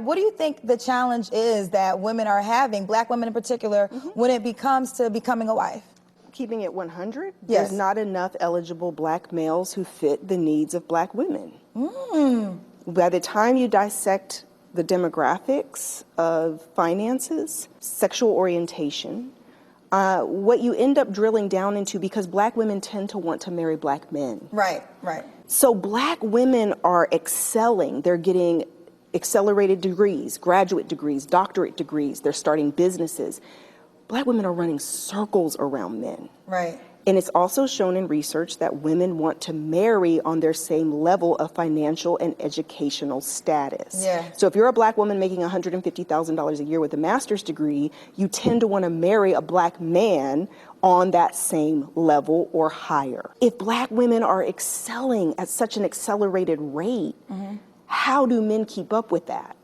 what do you think the challenge is that women are having, Black women in particular, when it comes to becoming a wife? Keeping it 100, Yes. there's not enough eligible Black males who fit the needs of Black women. By the time you dissect the demographics of finances, sexual orientation, what you end up drilling down into, because Black women tend to want to marry Black men. Right, right. So Black women are excelling. They're getting accelerated degrees, graduate degrees, doctorate degrees. They're starting businesses. Black women are running circles around men. Right. And it's also shown in research that women want to marry on their same level of financial and educational status. Yeah. So if you're a Black woman making $150,000 a year with a master's degree, you tend to want to marry a Black man on that same level or higher. If Black women are excelling at such an accelerated rate, how do men keep up with that?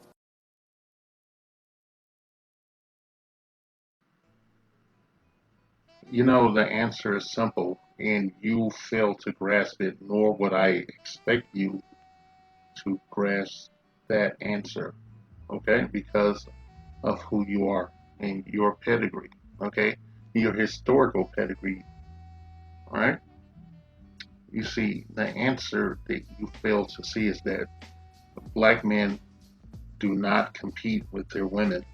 You know, the answer is simple, and you fail to grasp it, nor would I expect you to grasp that answer, okay? Because of who you are and your pedigree, okay? Your historical pedigree, all right? You see, the answer that you fail to see is that Black men do not compete with their women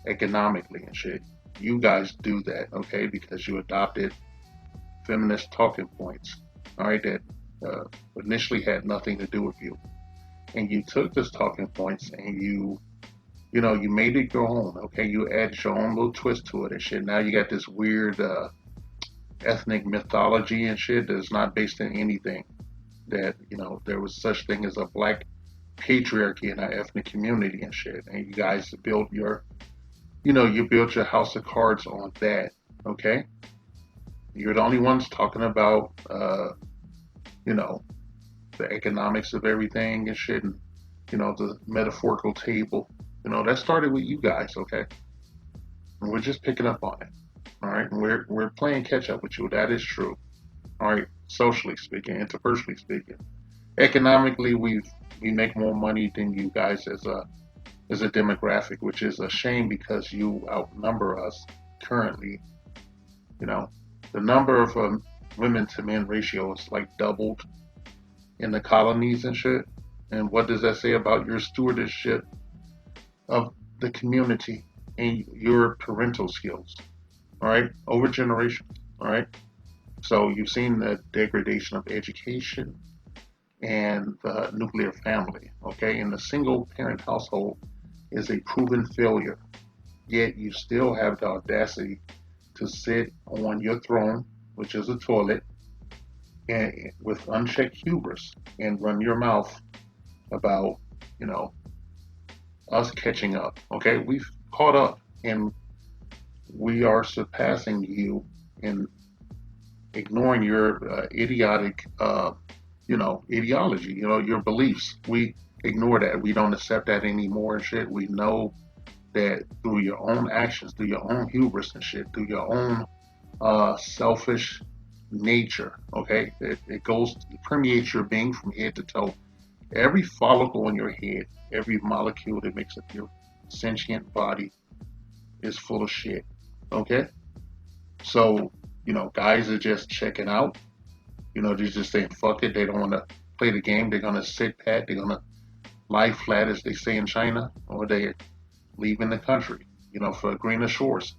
economically and shit. You guys do that, okay? Because you adopted feminist talking points, all right, that initially had nothing to do with you. And you took this talking points and you made it your own, okay? You added your own little twist to it and shit. Now you got this weird ethnic mythology and shit that's not based in anything. That, there was such thing as a Black patriarchy in our ethnic community and shit. And you guys built you built your house of cards on that, okay? You're the only ones talking about, the economics of everything and shit, and the metaphorical table. That started with you guys, okay? And we're just picking up on it, all right? And we're playing catch up with you. That is true, all right? Socially speaking, interpersonally speaking, economically, we make more money than you guys as a demographic, which is a shame because you outnumber us currently. The number of women to men ratio is like doubled in the colonies and shit. And what does that say about your stewardship of the community and your parental skills? All right, over generations. All right, so you've seen the degradation of education and the nuclear family. Okay, and the single parent household is a proven failure. Yet you still have the audacity to sit on your throne, which is a toilet, and with unchecked hubris and run your mouth about, us catching up. Okay, we've caught up and we are surpassing you in ignoring your idiotic, ideology, your beliefs. We ignore that. We don't accept that anymore and shit. We know that through your own actions, through your own hubris and shit, through your own selfish nature, okay? It permeates your being from head to toe. Every follicle in your head, every molecule that makes up your sentient body is full of shit, okay? So, guys are just checking out. They're just saying, fuck it. They don't want to play the game. They're going to sit pat. They're going to lie flat, as they say in China, or they're leaving the country, for greener shores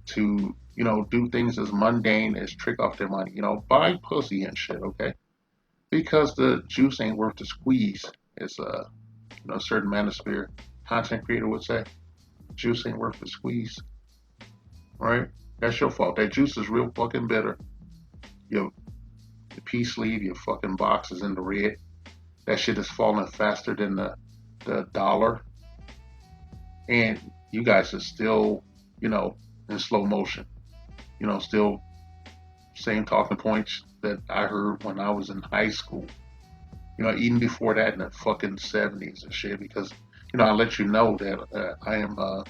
to, do things as mundane as trick off their money, buy pussy and shit, okay? Because the juice ain't worth the squeeze, as a certain manosphere content creator would say. Juice ain't worth the squeeze, right? That's your fault. That juice is real fucking bitter. Your peace sleeve, your fucking box is in the red. That shit is falling faster than the dollar. And you guys are still, in slow motion. Still same talking points that I heard when I was in high school. Even before that in the fucking 70s and shit, because, I let you know that I am a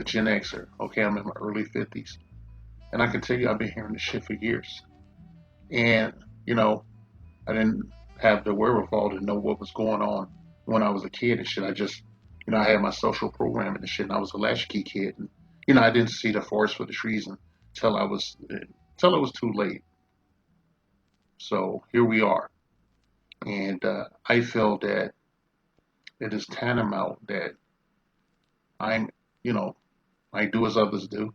Gen Xer. Okay, I'm in my early 50s. And I can tell you I've been hearing this shit for years. And, I didn't have the wherewithal to know what was going on when I was a kid and shit. I just, I had my social programming and shit, and I was a latchkey kid. And, I didn't see the forest for the trees until it was too late. So here we are. And I feel that it is tantamount that I'm, you know, I do as others do.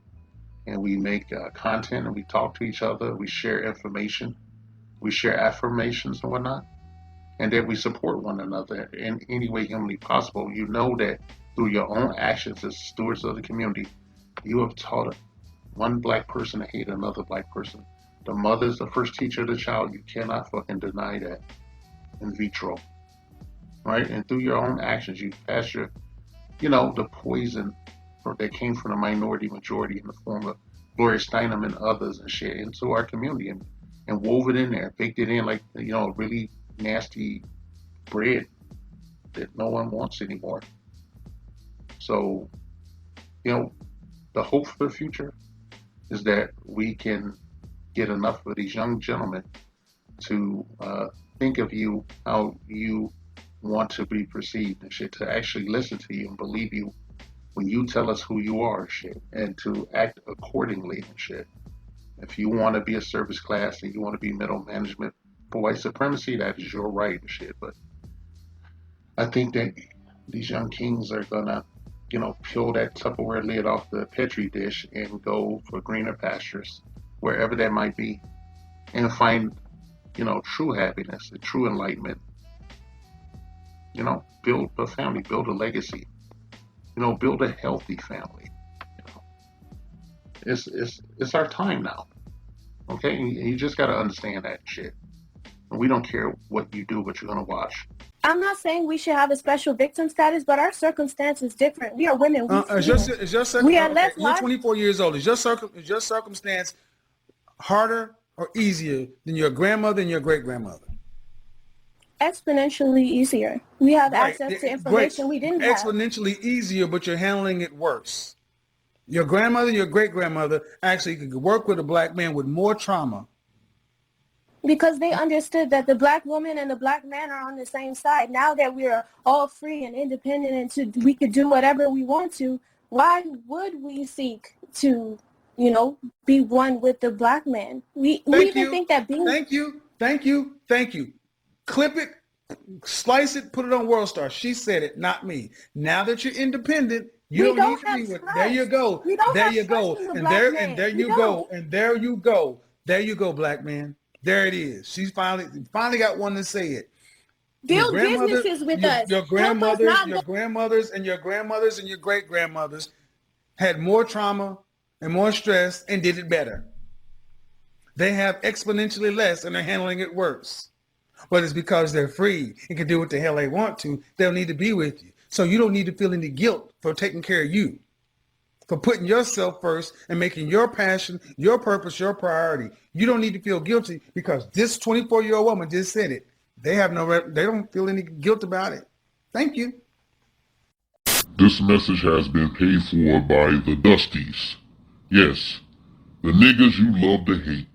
And we make content and we talk to each other. We share information. We share affirmations and whatnot. And that we support one another in any way humanly possible. You know that through your own actions as stewards of the community, you have taught one black person to hate another black person. The mother is the first teacher of the child. You cannot fucking deny that in vitro, right? And through your own actions, you pass the poison that came from the minority majority in the form of Gloria Steinem and others and shit into our community and wove it in there, baked it in like, really nasty bread that no one wants anymore. So, the hope for the future is that we can get enough of these young gentlemen to think of you how you want to be perceived and shit, to actually listen to you and believe you when you tell us who you are and shit, and to act accordingly and shit. If you want to be a service class and you want to be middle management for white supremacy, that is your right and shit. But I think that these young kings are gonna, peel that Tupperware lid off the Petri dish and go for greener pastures, wherever that might be, and find, true happiness and true enlightenment. Build a family, build a legacy, build a healthy family. It's our time now. Okay? And you just gotta understand that shit. And we don't care what you do, but you're gonna watch. I'm not saying we should have a special victim status, but our circumstance is different. We are women. We are less. You're 24 years old. Is your circumstance harder or easier than your grandmother and your great grandmother? Exponentially easier. We have access to information we didn't have. Exponentially easier, but you're handling it worse. Your grandmother and your great grandmother actually could work with a black man with more trauma. Because they understood that the black woman and the black man are on the same side. Now that we are all free and independent and we could do whatever we want to, why would we seek to, be one with the black man? We even think that being... Thank you. Clip it, slice it, put it on World Star. She said it, not me. Now that you're independent, you don't need to be with... There you go. There you go. And there you go, black man. There it is. She's finally got one to say it. Build businesses with us. Your grandmothers and your great grandmothers had more trauma and more stress and did it better. They have exponentially less and they're handling it worse. But it's because they're free and can do what the hell they want to. They'll need to be with you. So you don't need to feel any guilt for taking care of you, for putting yourself first and making your passion, your purpose, your priority. You don't need to feel guilty because this 24-year-old woman just said it. They don't feel any guilt about it. Thank you. This message has been paid for by the Dusties. Yes, the niggas you love to hate.